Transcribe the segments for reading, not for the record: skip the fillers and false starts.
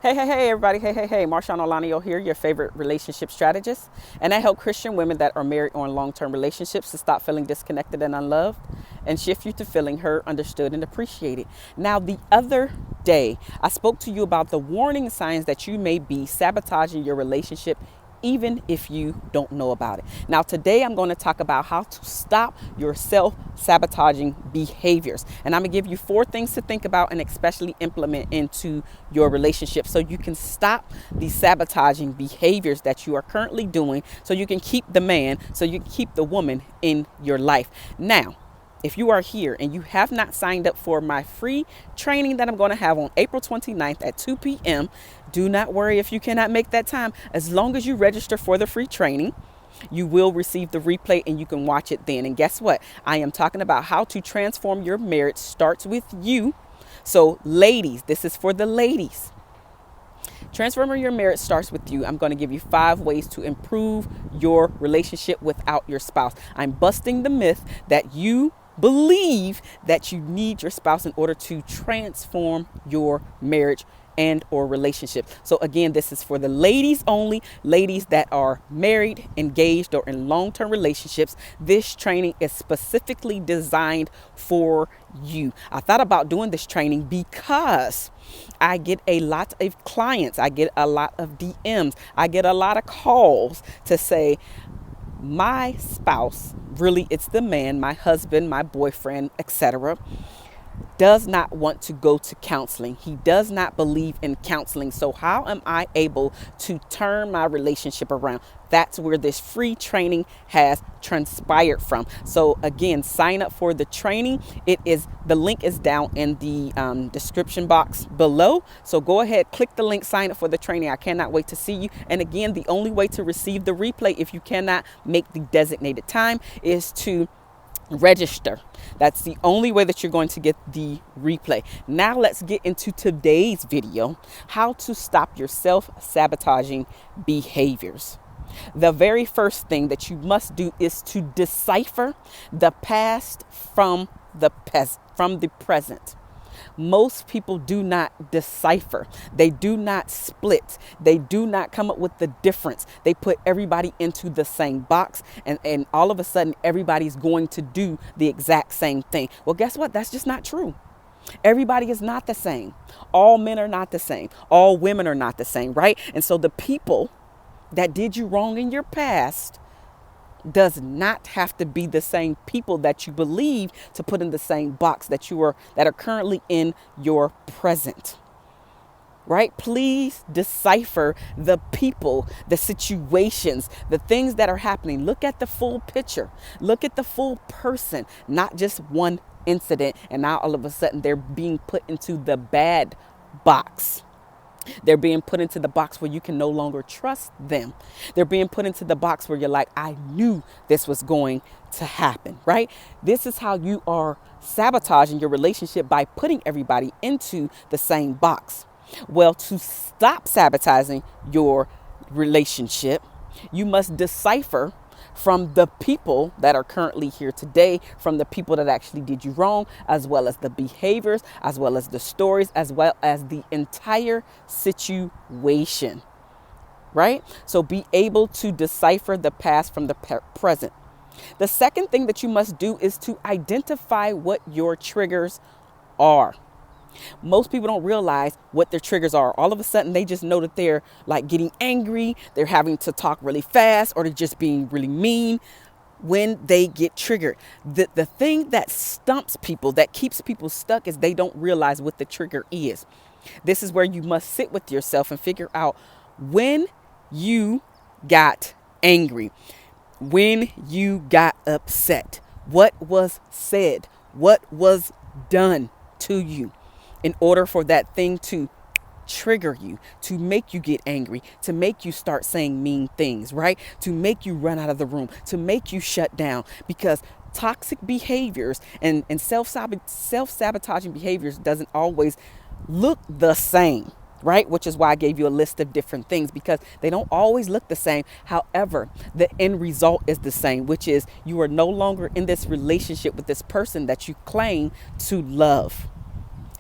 Hey, everybody. Hey. MarshaunO here, your favorite relationship strategist. And I help Christian women that are married or in long-term relationships to stop feeling disconnected and unloved and shift you to feeling heard, understood, and appreciated. Now, the other day, I spoke to you about the warning signs that you may be sabotaging your relationship even if you don't know about it. Now, today I'm going to talk about how to stop your self-sabotaging behaviors. And I'm going to give you 4 things to think about and especially implement into your relationship so you can stop the sabotaging behaviors that you are currently doing, so you can keep the man, so you can keep the woman in your life. Now, if you are here and you have not signed up for my free training that I'm going to have on April 29th at 2 p.m., do not worry if you cannot make that time. As long as you register for the free training, you will receive the replay and you can watch it then. And guess what? I am talking about how to transform your marriage starts with you. So ladies, this is for the ladies. Transforming your marriage starts with you. I'm going to give you 5 ways to improve your relationship without your spouse. I'm busting the myth that you believe that you need your spouse in order to transform your marriage and or relationship. So again, this is for the ladies only, ladies that are married, engaged, or in long-term relationships. This training is specifically designed for you. I thought about doing this training because I get a lot of clients, I get a lot of DMs, I get a lot of calls to say, my spouse, really it's the man, my husband, my boyfriend, etc., does not want to go to counseling. He does not believe in counseling. So how am I able to turn my relationship around? That's where this free training has transpired from. So again, sign up for the training. The link is down in the description box below. So go ahead, click the link, sign up for the training. I cannot wait to see you. And again, the only way to receive the replay, if you cannot make the designated time, is to register. That's the only way that you're going to get the replay. Now let's get into today's video, how to stop your self-sabotaging behaviors. The very first thing that you must do is to decipher the past from the present. Most people do not decipher. They do not split. They do not come up with the difference. They put everybody into the same box, and all of a sudden everybody's going to do the exact same thing. Well, guess what? That's just not true. Everybody is not the same. All men are not the same. All women are not the same, right? And so the people that did you wrong in your past does not have to be the same people that you believe to put in the same box that are currently in your present. Right? Please decipher the people, the situations, the things that are happening. Look at the full picture. Look at the full person, not just one incident. And now all of a sudden they're being put into the bad box. They're being put into the box where you can no longer trust them. They're being put into the box where you're like, I knew this was going to happen, right? This is how you are sabotaging your relationship, by putting everybody into the same box. Well, to stop sabotaging your relationship, you must decipher from the people that are currently here today, from the people that actually did you wrong, as well as the behaviors, as well as the stories, as well as the entire situation, right? So be able to decipher the past from the present. The second thing that you must do is to identify what your triggers are. Most people don't realize what their triggers are. All of a sudden, they just know that they're like getting angry, they're having to talk really fast, or they're just being really mean when they get triggered. The thing that stumps people, that keeps people stuck, is they don't realize what the trigger is. This is where you must sit with yourself and figure out when you got angry, when you got upset, what was said, what was done to you, in order for that thing to trigger you, to make you get angry, to make you start saying mean things, right? To make you run out of the room, to make you shut down. Because toxic behaviors and self-sabotaging behaviors doesn't always look the same, right? Which is why I gave you a list of different things, because they don't always look the same. However, the end result is the same, which is you are no longer in this relationship with this person that you claim to love.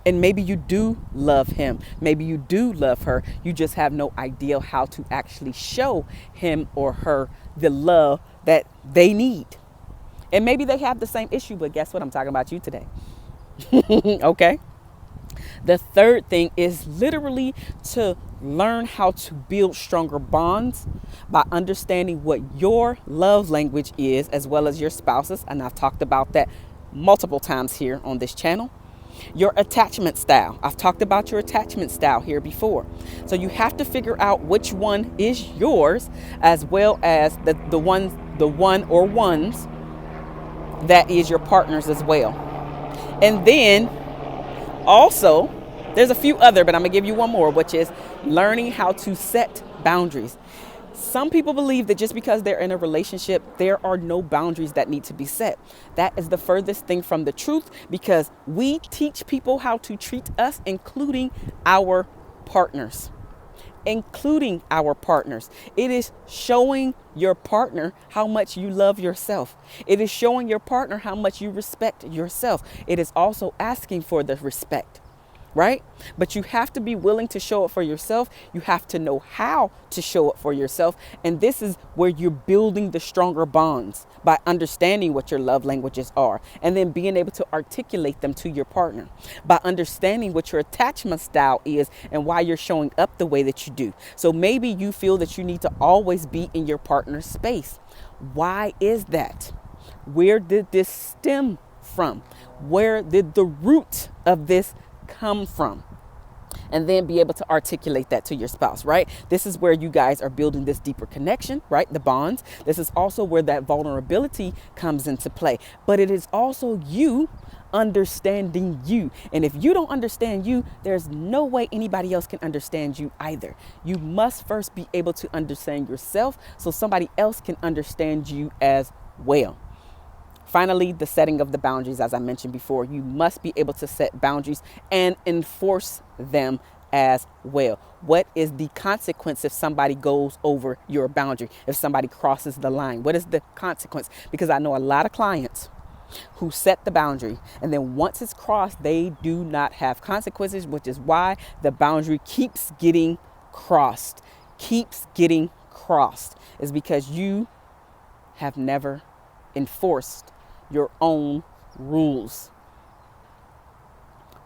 And maybe you do love him. Maybe you do love her. You just have no idea how to actually show him or her the love that they need. And maybe they have the same issue, but guess what? I'm talking about you today. Okay. The third thing is literally to learn how to build stronger bonds by understanding what your love language is, as well as your spouse's. And I've talked about that multiple times here on this channel. Your attachment style. I've talked about your attachment style here before. So you have to figure out which one is yours, as well as the one or ones that is your partner's as well. And then also, there's a few other, but I'm gonna give you one more, which is learning how to set boundaries. Some people believe that just because they're in a relationship, there are no boundaries that need to be set. That is the furthest thing from the truth, because we teach people how to treat us, including our partners. Including our partners. It is showing your partner how much you love yourself. It is showing your partner how much you respect yourself. It is also asking for the respect, right? But you have to be willing to show it for yourself. You have to know how to show it for yourself. And this is where you're building the stronger bonds, by understanding what your love languages are and then being able to articulate them to your partner, by understanding what your attachment style is and why you're showing up the way that you do. So maybe you feel that you need to always be in your partner's space. Why is that? Where did this stem from? Where did the root of this come from? And then be able to articulate that to your spouse, right? This is where you guys are building this deeper connection, right? The bonds. This is also where that vulnerability comes into play. But it is also you understanding you. And if you don't understand you, there's no way anybody else can understand you either. You must first be able to understand yourself so somebody else can understand you as well. Finally, the setting of the boundaries, as I mentioned before, you must be able to set boundaries and enforce them as well. What is the consequence if somebody goes over your boundary? If somebody crosses the line, what is the consequence? Because I know a lot of clients who set the boundary, and then once it's crossed, they do not have consequences, which is why the boundary keeps getting crossed. Is because you have never enforced your own rules.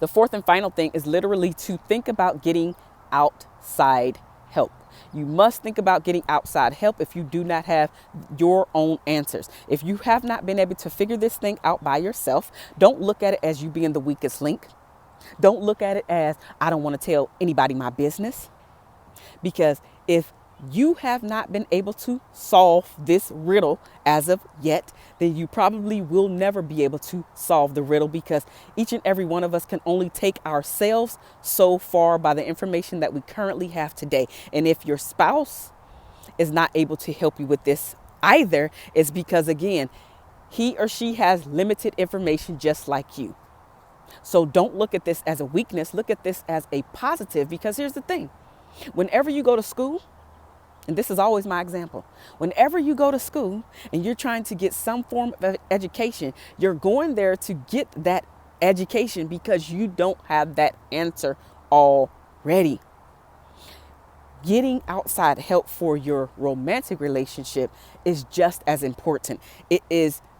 The fourth and final thing is literally to think about getting outside help. You must think about getting outside help if you do not have your own answers. If you have not been able to figure this thing out by yourself, don't look at it as you being the weakest link. Don't look at it as I don't want to tell anybody my business. Because if you have not been able to solve this riddle as of yet, then you probably will never be able to solve the riddle, because each and every one of us can only take ourselves so far by the information that we currently have today. And if your spouse is not able to help you with this either, it's because, again, he or she has limited information just like you. So don't look at this as a weakness. Look at this as a positive, because here's the thing. Whenever you go to school, and this is always my example, whenever you go to school and you're trying to get some form of education, you're going there to get that education because you don't have that answer already. Getting outside help for your romantic relationship is just as important.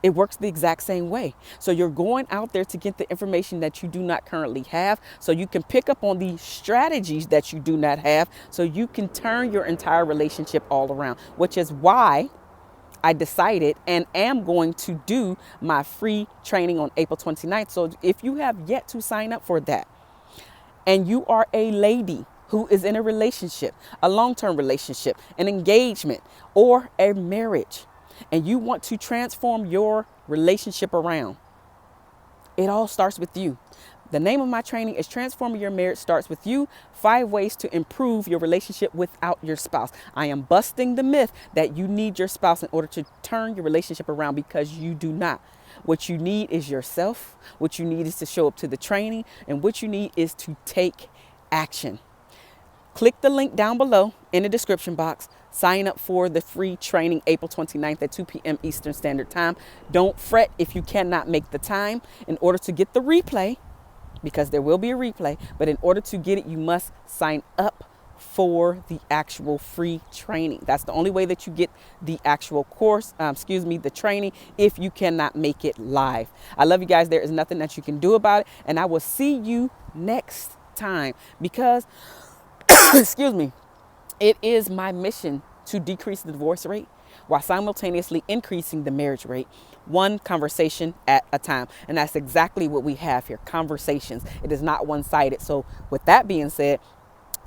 It works the exact same way. So you're going out there to get the information that you do not currently have, so you can pick up on the strategies that you do not have, so you can turn your entire relationship all around, which is why I decided and am going to do my free training on April 29th. So if you have yet to sign up for that, and you are a lady who is in a relationship, a long-term relationship, an engagement, or a marriage, and you want to transform your relationship around, it all starts with you. The name of my training is Transforming Your Marriage Starts With You, 5 Ways to Improve Your Relationship Without Your Spouse. I am busting the myth that you need your spouse in order to turn your relationship around, because you do not. What you need is yourself. What you need is to show up to the training. And what you need is to take action. Click the link down below in the description box. Sign up for the free training April 29th at 2 p.m. Eastern Standard Time. Don't fret if you cannot make the time. In order to get the replay, because there will be a replay. But in order to get it, you must sign up for the actual free training. That's the only way that you get the actual course, the training, if you cannot make it live. I love you guys. There is nothing that you can do about it. And I will see you next time because, it is my mission to decrease the divorce rate while simultaneously increasing the marriage rate, one conversation at a time. And that's exactly what we have here, conversations. It is not one-sided. So with that being said,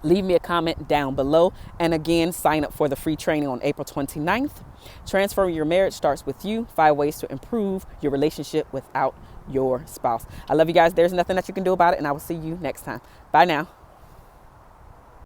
leave me a comment down below. And again, sign up for the free training on April 29th. Transforming Your Marriage Starts With You. 5 ways to improve your relationship without your spouse. I love you guys. There's nothing that you can do about it. And I will see you next time. Bye now.